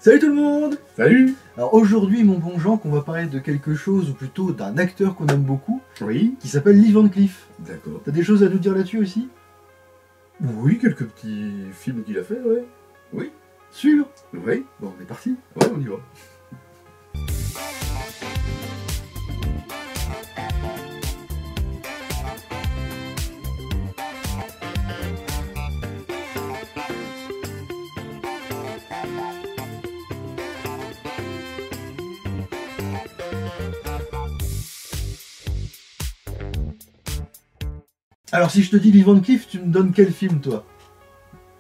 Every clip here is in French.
Salut tout le monde! Salut! Alors aujourd'hui, mon bon Jean, qu'on va parler de quelque chose, ou plutôt d'un acteur qu'on aime beaucoup, Oui. qui s'appelle Lee Van Cleef. D'accord. T'as des choses à nous dire là-dessus aussi? Oui, quelques petits films qu'il a fait, ouais. Oui. Sûr? Oui. Bon, on est parti. Ouais, on y va. Alors si je te dis Lee Van Cleef, tu me donnes quel film toi?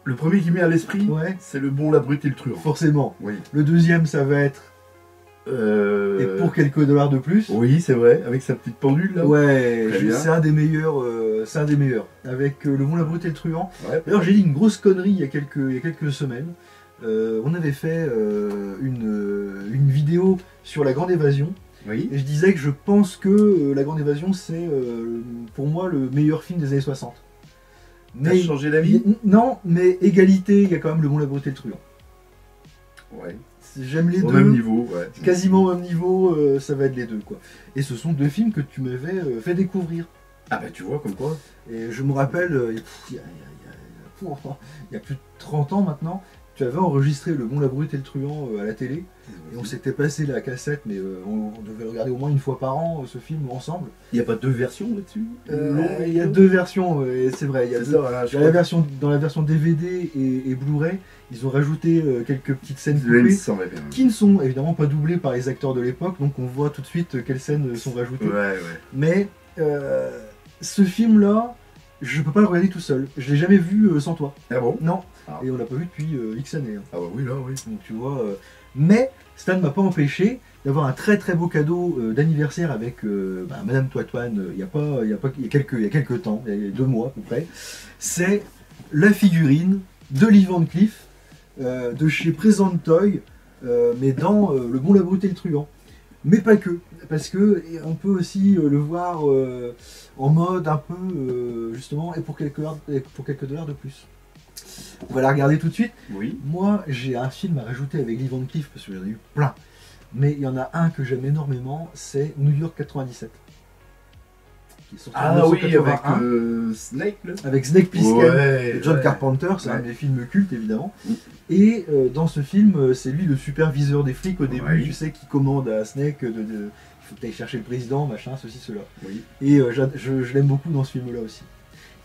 Le premier qui met à l'esprit, Ouais. c'est Le Bon, la Brute et le Truand. Forcément. Oui. Le deuxième, ça va être Et pour quelques dollars de plus. Oui, c'est vrai, avec sa petite pendule là. Ouais, Très bien. c'est un des meilleurs. C'est un des meilleurs. Avec Le Bon, la Brute et le Truand. Ouais. D'ailleurs, j'ai dit une grosse connerie il y a quelques semaines. On avait fait une vidéo sur La Grande Évasion. Oui. Et je disais que je pense que La Grande Évasion, c'est pour moi le meilleur film des années 60. T'as changé d'avis? Non, mais égalité, il y a quand même Le Bon, la Brute et le Truand. Ouais. J'aime les Au deux. même niveau, ouais. Quasiment au même niveau, ça va être les deux, quoi. Et ce sont deux films que tu m'avais fait découvrir. Ah bah tu vois, comme quoi. Et je me rappelle, il y a plus de 30 ans maintenant, tu avais enregistré Le Bon, la Brute et le Truand à la télé. Et on s'était passé la cassette, mais on devait le regarder au moins une fois par an, ce film, ensemble. Il n'y a pas deux versions là-dessus? Il y a deux versions, c'est vrai. Il y a C'est deux- ça, voilà, je dans la crois. version DVD et Blu-ray, ils ont rajouté quelques petites scènes Il me coupées semblait bien. qui ne sont évidemment pas doublées par les acteurs de l'époque, donc on voit tout de suite quelles scènes sont rajoutées. Ouais, ouais. Mais ce film-là, je peux pas le regarder tout seul. Je l'ai jamais vu sans toi. Ah bon? Non. Ah. Et on l'a pas vu depuis X années. Hein. Ah bah oui, là, oui. Donc tu vois. Mais Stan ne m'a pas empêché d'avoir un très très beau cadeau d'anniversaire avec Madame Toitoine il y a quelques temps, il y a 2 mois à peu près. C'est la figurine de Lee Van Cleef de chez Present Toy, mais dans Le Bon, la Brute et le Truand. Mais pas que, parce que on peut aussi le voir en mode un peu justement et pour quelques dollars de plus. On va la regarder tout de suite. Oui. Moi, j'ai un film à rajouter avec Lee Van Cleef parce que j'en ai eu plein. Mais il y en a un que j'aime énormément, c'est New York 97. Qui est sorti en Ah oui, 1981, avec Snake là. avec Snake Plissken Ouais, et John ouais. Carpenter, c'est un Ouais. des films cultes évidemment. Mm. Et dans ce film, c'est lui le superviseur des flics au début, Ouais. tu sais, qui commande à Snake il faut que tu ailles chercher le président, machin, ceci, cela. Oui. Et je l'aime beaucoup dans ce film-là aussi.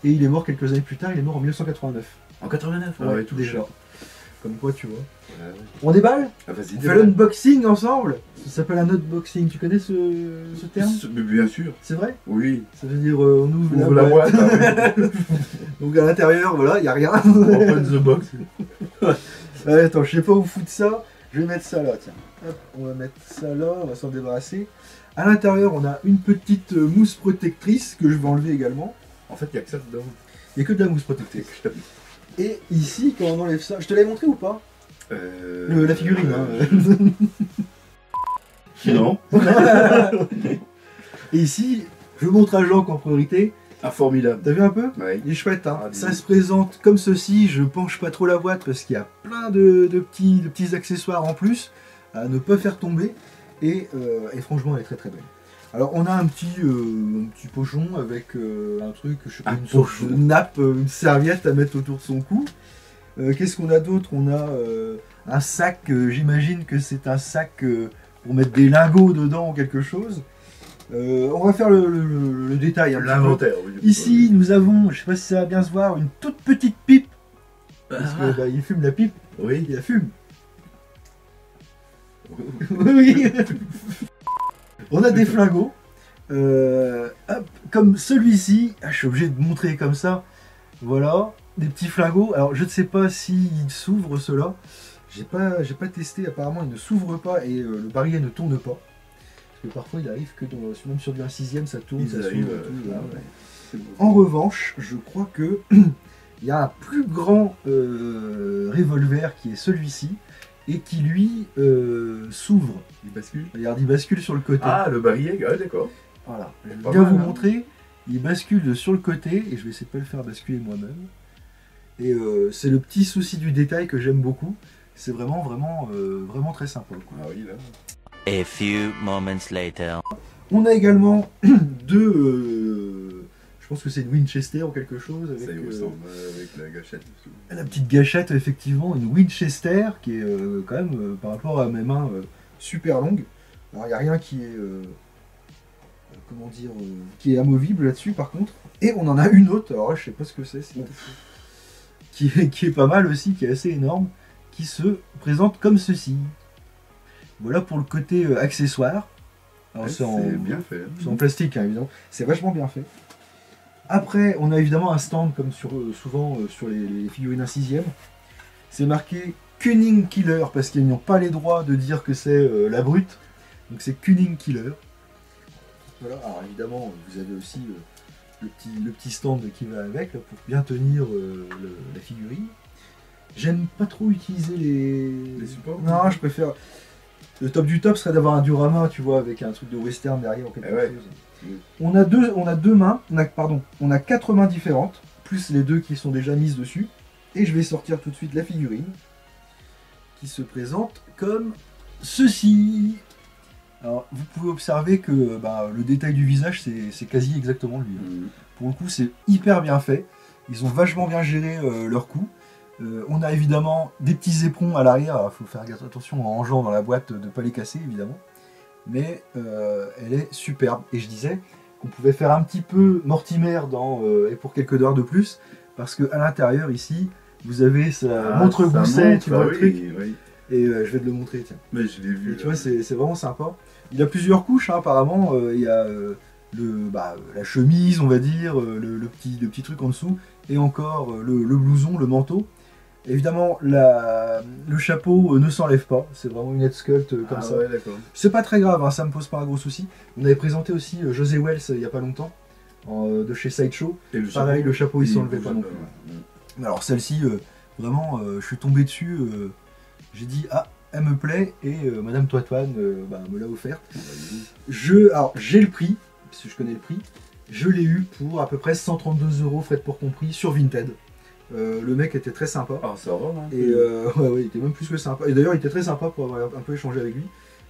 Et il est mort quelques années plus tard, il est mort en 1989. En 89, Ouais, tout déjà. déjà. Comme quoi, tu vois. Ouais, ouais. On déballe? Ah vas-y, On fait l'unboxing ensemble? Ça s'appelle un unboxing. Tu connais ce terme? Mais bien sûr. C'est vrai? Oui. Ça veut dire on ouvre, On ouvre la boîte. Ah, oui. Donc à l'intérieur, voilà, il n'y a rien. Open the box. Ouais, attends, je sais pas où foutre ça. Je vais mettre ça là, tiens. Hop, on va mettre ça là, on va s'en débarrasser. À l'intérieur, on a une petite mousse protectrice que je vais enlever également. En fait, il n'y a que ça dedans. Il n'y a que de la mousse protectrice. Et ici, quand on enlève ça, je te l'avais montré ou pas? La figurine, hein. Non. Et ici, je montre à Jean qu'en priorité. Ah, formidable. T'as vu un peu? Ouais. Il est chouette, hein. Ah, dis Ça donc. se présente comme ceci. Je penche pas trop la boîte parce qu'il y a plein de petits accessoires en plus à ne pas faire tomber. Et franchement, elle est très très belle. Alors, on a un petit pochon avec un truc, je sais pas, Un une sorte pochon. de nappe, une serviette à mettre autour de son cou. Qu'est-ce qu'on a d'autre? On a un sac, j'imagine que c'est un sac pour mettre des lingots dedans ou quelque chose. On va faire le détail un petit peu. L'inventaire, oui. Ici, nous avons, je sais pas si ça va bien se voir, une toute petite pipe. Parce Ah. que il fume la pipe, Oui. il la fume. Oui. On a des flingots. Hop, comme celui-ci. Ah, je suis obligé de montrer comme ça. Voilà, des petits flingots. Alors, je ne sais pas s'il s'ouvre cela. J'ai pas testé. Apparemment, il ne s'ouvre pas et le barillet ne tourne pas. Parce que parfois, il arrive que même sur du 1/6, ça tourne, ça s'ouvre. Tout, ah, voilà. ouais. C'est bon. En revanche, je crois que il y a un plus grand revolver qui est celui-ci et qui lui s'ouvre. Il bascule. Regarde, il bascule sur le côté. Ah, le barillet, ah, d'accord. Voilà, je vais Pas bien mal, vous hein. montrer. Il bascule sur le côté et je vais essayer de pas le faire basculer moi-même. Et c'est le petit souci du détail que j'aime beaucoup. C'est vraiment, vraiment, vraiment très sympa, quoi. Ah oui, là. A few moments later. On a également deux, je pense que c'est une Winchester ou quelque chose, avec Ça y ressemble, avec la gâchette. la petite gâchette, effectivement, une Winchester qui est quand même, par rapport à mes mains, super longue. Alors il n'y a rien qui est, comment dire, qui est amovible là-dessus par contre. Et on en a une autre, alors là je sais pas ce que c'est, qui est pas mal aussi, qui est assez énorme, qui se présente comme ceci. Voilà pour le côté accessoire. Alors, C'est bien fait. Hein. c'est en plastique, hein, évidemment. C'est vachement bien fait. Après, on a évidemment un stand, comme souvent sur les figurines 1/6. C'est marqué Cunning Killer, parce qu'ils n'ont pas les droits de dire que c'est la brute. Donc c'est Cunning Killer. Voilà, alors évidemment, vous avez aussi le petit stand qui va avec, là, pour bien tenir la figurine. J'aime pas trop utiliser les supports. Non, je préfère... Le top du top serait d'avoir un diorama, tu vois, avec un truc de western derrière ou quelque chose. On a deux mains, on a 4 mains différentes, plus les 2 qui sont déjà mises dessus. Et je vais sortir tout de suite la figurine, qui se présente comme ceci. Alors, vous pouvez observer que le détail du visage, c'est quasi exactement lui. Hein. Pour le coup, c'est hyper bien fait. Ils ont vachement bien géré leur coup. On a évidemment des petits éperons à l'arrière, il faut faire attention en rangeant dans la boîte de ne pas les casser évidemment, mais elle est superbe. Et je disais qu'on pouvait faire un petit peu Mortimer et pour quelques dollars de plus, parce qu'à l'intérieur ici, vous avez sa montre-gousset, tu vois le truc, et je vais te le montrer, tiens. Mais je l'ai vu. Et tu vois, c'est vraiment sympa. Il a plusieurs couches, hein, apparemment, il y a la chemise, on va dire, le petit truc en dessous, et encore le blouson, le manteau. Évidemment, le chapeau ne s'enlève pas, c'est vraiment une head sculpt comme ça. Ouais, d'accord. C'est pas très grave, hein, ça me pose pas un gros souci. On avait présenté aussi José Wells il y a pas longtemps, de chez Sideshow. Pareil, le chapeau il s'enlevait pas non plus. Mais alors celle-ci, vraiment, je suis tombé dessus, j'ai dit ah, elle me plaît, et Madame Toitoine me l'a offerte. Alors j'ai le prix, parce que je connais le prix, je l'ai eu pour à peu près 132 € frais de port compris sur Vinted. Le mec était très sympa. Ah, ça va, hein. Et ouais, il était même plus que sympa. Et d'ailleurs, il était très sympa pour avoir un peu échangé avec lui.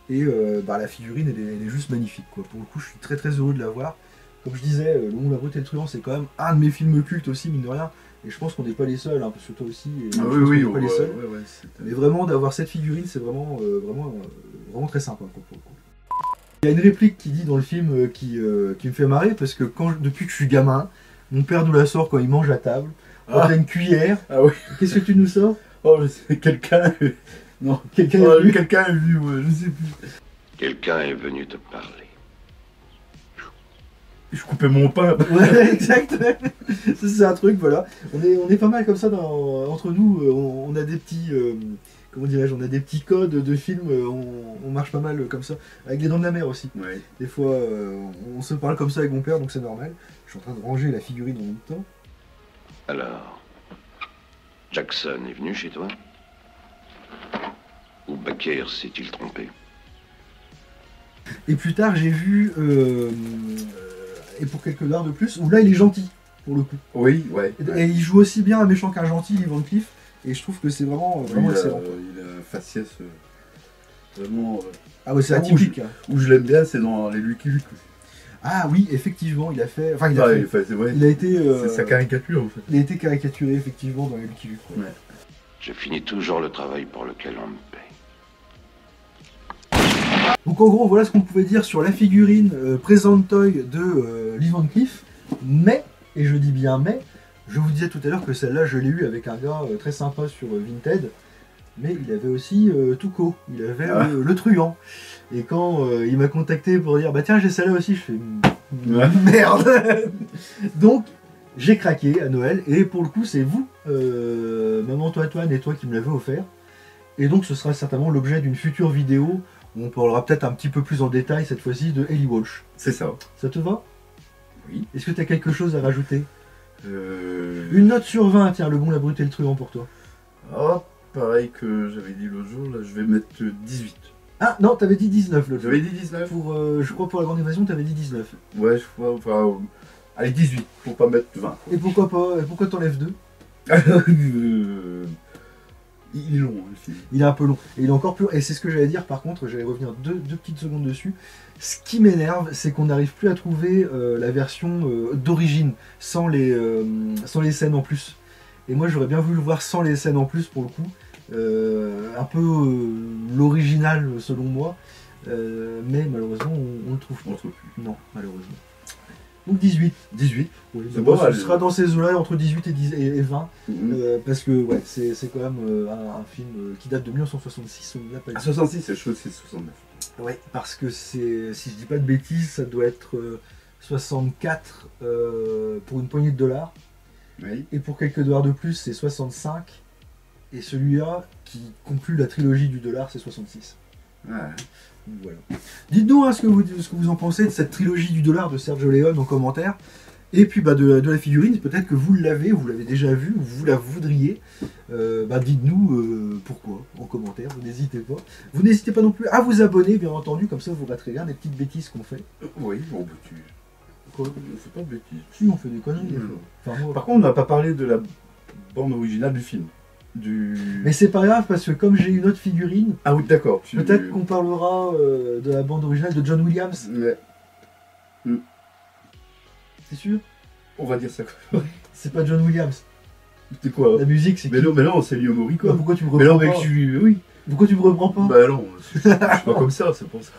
Et la figurine, elle est juste magnifique, quoi. Pour le coup, je suis très très heureux de la voir. Comme je disais, Le Monde, la Brute et le Truand, c'est quand même un de mes films cultes aussi, mine de rien. Et je pense qu'on n'est pas les seuls, hein, parce que toi aussi. Et oui, on n'est pas les seuls. Ouais, mais vraiment, d'avoir cette figurine, c'est vraiment très sympa, quoi, pour le coup. Il y a une réplique qui dit dans le film qui me fait marrer, parce que depuis que je suis gamin, mon père nous la sort quand il mange à table. On a une cuillère. Ah oui. Qu'est-ce que tu nous sors? Oh, je sais, quelqu'un. Non, quelqu'un a vu, ouais, je sais plus. Quelqu'un est venu te parler. Je coupais mon pain. Ouais, exact. C'est un truc, voilà. On est pas mal comme ça entre nous. On a des petits. Comment dirais-je? On a des petits codes de films. On marche pas mal comme ça. Avec les Dents de la Mer aussi. Ouais. Des fois, on se parle comme ça avec mon père, donc c'est normal. Je suis en train de ranger la figurine en même temps. Alors, Jackson est venu chez toi? Ou Baker s'est-il trompé? Et plus tard, j'ai vu, et pour quelques dollars de plus, où là, il est gentil, pour le coup. Oui, ouais. Et il joue aussi bien un méchant qu'un gentil, Lee Van Cleef, et je trouve que c'est vraiment excellent. Il a un faciès vraiment... ah ouais, c'est atypique. Où je l'aime bien, c'est dans les Lucky Luke aussi. Ah oui, effectivement, il a fait... Enfin, il a été... c'est sa caricature, en fait. Il a été caricaturé, effectivement, dans les Lucky Luke. Ouais. Je finis toujours le travail pour lequel on me paie. Donc en gros, voilà ce qu'on pouvait dire sur la figurine Present Toy de Lee Van Cleef. Mais, et je dis bien mais, je vous disais tout à l'heure que celle-là, je l'ai eu avec un gars très sympa sur Vinted. Mais il avait aussi Tuco, il avait le truand. Et quand il m'a contacté pour dire bah tiens j'ai celle-là aussi, je fais merde. Donc j'ai craqué à Noël, et pour le coup c'est vous, maman Toitoine et toi qui me l'avez offert. Et donc ce sera certainement l'objet d'une future vidéo où on parlera peut-être un petit peu plus en détail cette fois-ci de Ellie Walsh. C'est ça. Ça te va? Oui. Est-ce que tu as quelque chose à rajouter? Une note sur 20, tiens, Le Bon, la Brute et le Truand pour toi. Oh, pareil que j'avais dit l'autre jour, là je vais mettre 18. Ah non, t'avais dit 19 l'autre jour. J'avais dit 19. Je crois pour La Grande Évasion, t'avais dit 19. Ouais, je crois, enfin... allez, 18, pour pas mettre 20. Et pourquoi pas? Pourquoi t'enlèves 2? Il est long, hein, le film. Il est un peu long. Et il est encore plus. Et c'est ce que j'allais dire, par contre, j'allais revenir deux petites secondes dessus. Ce qui m'énerve, c'est qu'on n'arrive plus à trouver la version d'origine, sans les scènes en plus. Et moi, j'aurais bien voulu le voir sans les scènes en plus, pour le coup. Un peu l'original, selon moi. Mais malheureusement, on le trouve On le pas. trouve plus. Non, malheureusement. Donc 18. 18. Oui, C'est bon, pas mal. ce sera dans ces eaux-là, entre 18 et 20. Mhm. Parce que ouais, c'est quand même un film qui date de 1966, on l'a pas À dit. 66, je crois que c'est 69. Ouais, parce que c'est, si je dis pas de bêtises, ça doit être 64 pour une poignée de dollars. Oui. Et pour quelques dollars de plus, c'est 65. Et celui-là, qui conclut la trilogie du dollar, c'est 66. Ouais. Donc voilà. Dites-nous hein, ce que vous en pensez de cette trilogie du dollar de Sergio Leone en commentaire. Et puis bah, de la figurine, peut-être que vous l'avez déjà vue, ou vous la voudriez. Dites-nous pourquoi en commentaire, vous n'hésitez pas. Vous n'hésitez pas non plus à vous abonner, bien entendu, comme ça vous raterez rien des petites bêtises qu'on fait. Oui, bon, bah, tu. Quoi On fait pas de bêtises. Si, on fait des conneries des fois. Enfin, moi, Par contre, on n'a pas parlé de la bande originale du film. mais c'est pas grave, parce que comme j'ai une autre figurine, Ah oui, d'accord. peut-être qu'on parlera de la bande originale de John Williams. Ouais. C'est sûr? On va dire ça quoi. C'est pas John Williams. C'était quoi? La musique, c'est Mais qui? non, c'est Ennio Morricone. Ah, pourquoi tu me Mais non, reprends mec, pas? oui. Pourquoi tu me reprends pas? Bah non, je suis pas comme ça, c'est pour ça.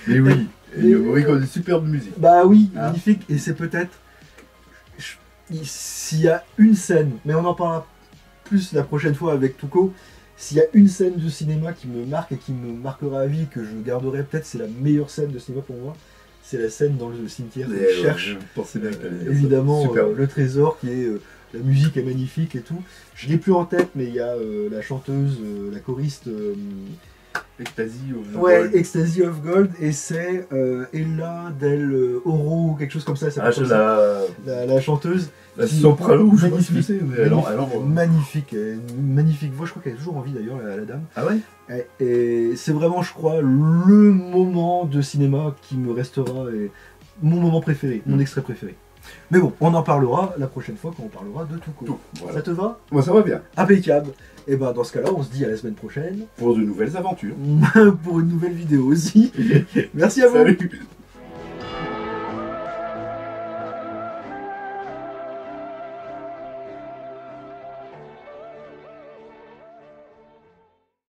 Mais oui, Ennio Morricone, superbe musique. Bah oui, Ah. magnifique. Et c'est peut-être. S'il y a une scène, mais on en parlera plus la prochaine fois avec Tuco. S'il y a une scène de cinéma qui me marque et qui me marquera à vie, que je garderai, peut-être c'est la meilleure scène de cinéma pour moi, c'est la scène dans le cimetière où il cherche Je pensais bien que t'allais dire ça. évidemment Superbe. le trésor qui est. La musique est magnifique et tout. Je l'ai plus en tête, mais il y a la chanteuse, la choriste. Ecstasy of Ouais, Gold. Ecstasy of Gold, et c'est Ella Del Oro ou quelque chose comme ça. Ah, je La chanteuse. la qui- soprano, je sais pas ce que magnifique. c'est, mais elle envoie. Magnifique, magnifique voix. Je crois qu'elle est toujours en vie d'ailleurs, la dame. Ah ouais? Et c'est vraiment, je crois, le moment de cinéma qui me restera et mon moment préféré, mon extrait préféré. Mais bon, on en parlera la prochaine fois quand on parlera de Tuco. Tout, voilà. Ça te va? Moi, ça va bien. Impeccable. Et ben dans ce cas-là, on se dit à la semaine prochaine Pour de nouvelles aventures. pour une nouvelle vidéo aussi. Merci à vous. Salut!